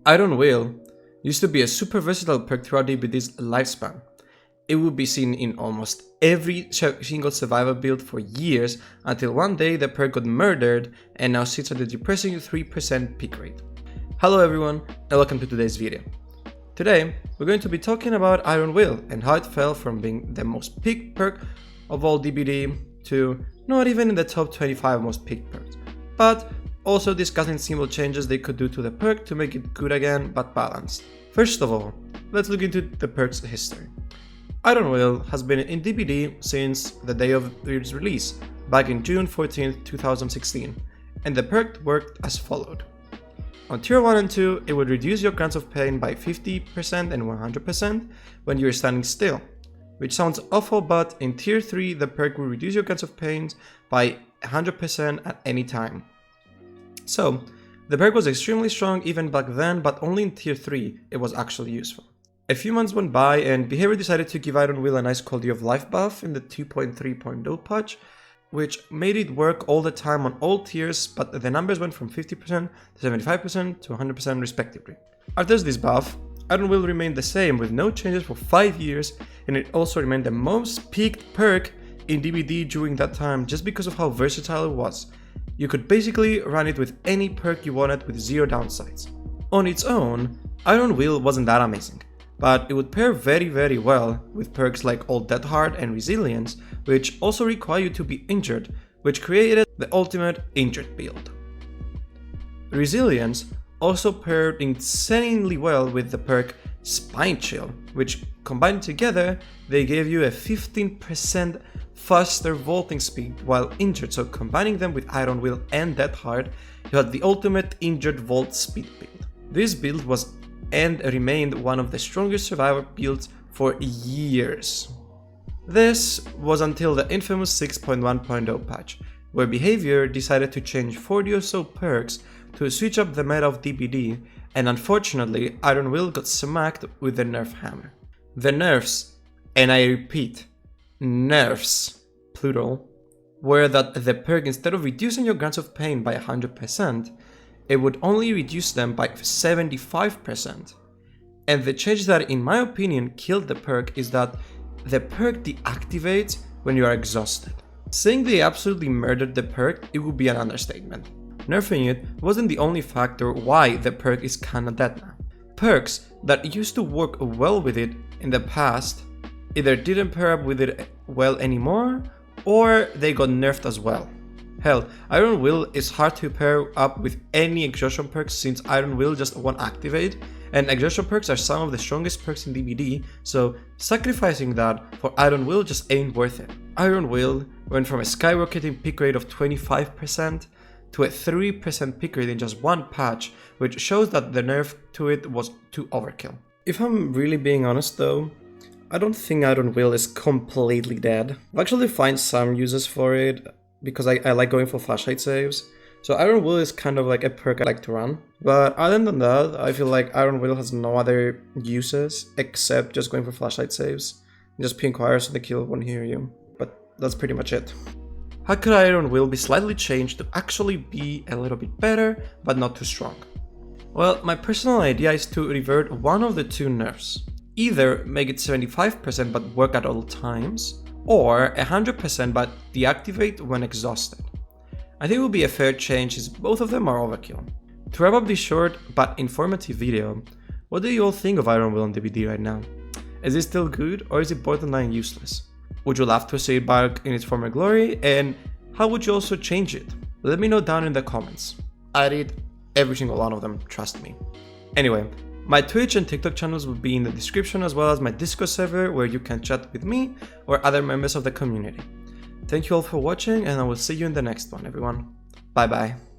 Iron Will used to be a super versatile perk throughout DBD's lifespan. It would be seen in almost every single survivor build for years until one day the perk got murdered and now sits at a depressing 3% pick rate. Hello everyone and welcome to today's video. Today we're going to be talking about Iron Will and how it fell from being the most picked perk of all DBD to not even in the top 25 most picked perks, but also discussing simple changes they could do to the perk to make it good again but balanced. First of all, let's look into the perk's history. Iron Will has been in DBD since the day of its release, back in June 14, 2016, and the perk worked as followed. On tier 1 and 2, it would reduce your grants of pain by 50% and 100% when you are standing still, which sounds awful, but in tier 3 the perk will reduce your grants of pain by 100% at any time. So, the perk was extremely strong even back then, but only in tier 3 it was actually useful. A few months went by and Behavior decided to give Iron Will a nice quality of life buff in the 2.3.0 patch, which made it work all the time on all tiers, but the numbers went from 50% to 75% to 100% respectively. After this buff, Iron Will remained the same with no changes for 5 years, and it also remained the most peaked perk in DBD during that time just because of how versatile it was. You could basically run it with any perk you wanted with zero downsides. On its own, Iron Will wasn't that amazing, but it would pair very well with perks like All Dead Hard and Resilience, which also require you to be injured, which created the ultimate injured build. Resilience also paired insanely well with the perk Spine Chill, which combined together, they gave you a 15% faster vaulting speed while injured, so combining them with Iron Will and Dead Hard, you had the ultimate injured vault speed build. This build was and remained one of the strongest survivor builds for years. This was until the infamous 6.1.0 patch, where Behavior decided to change 40 or so perks to switch up the meta of DBD, and unfortunately Iron Will got smacked with the nerf hammer. The nerfs, and I repeat, nerfs, plural, were that the perk, instead of reducing your grants of pain by 100%, it would only reduce them by 75%. And the change that, in my opinion, killed the perk is that the perk deactivates when you are exhausted. Saying they absolutely murdered the perk, it would be an understatement. Nerfing it wasn't the only factor why the perk is kinda dead now. Perks that used to work well with it in the past either didn't pair up with it well anymore, or they got nerfed as well. Hell, Iron Will is hard to pair up with any exhaustion perks since Iron Will just won't activate, and exhaustion perks are some of the strongest perks in DBD, so sacrificing that for Iron Will just ain't worth it. Iron Will went from a skyrocketing pick rate of 25% to a 3% pick rate in just one patch, which shows that the nerf to it was too overkill. If I'm really being honest though, I don't think Iron Will is completely dead. I actually find some uses for it, because I like going for flashlight saves. So Iron Will is kind of like a perk I like to run. But other than that, I feel like Iron Will has no other uses except just going for flashlight saves. Just ping choir so the kill won't hear you. But that's pretty much it. How could Iron Will be slightly changed to actually be a little bit better, but not too strong? Well, my personal idea is to revert one of the two nerfs. Either make it 75% but work at all times, or 100% but deactivate when exhausted. I think it will be a fair change since both of them are overkill. To wrap up this short but informative video, what do you all think of Iron Will on DBD right now? Is it still good or is it borderline useless? Would you love to see it back in its former glory, and how would you also change it? Let me know down in the comments. I read every single one of them, trust me. Anyway, my Twitch and TikTok channels will be in the description, as well as my Discord server where you can chat with me or other members of the community. Thank you all for watching, and I will see you in the next one, everyone. Bye bye.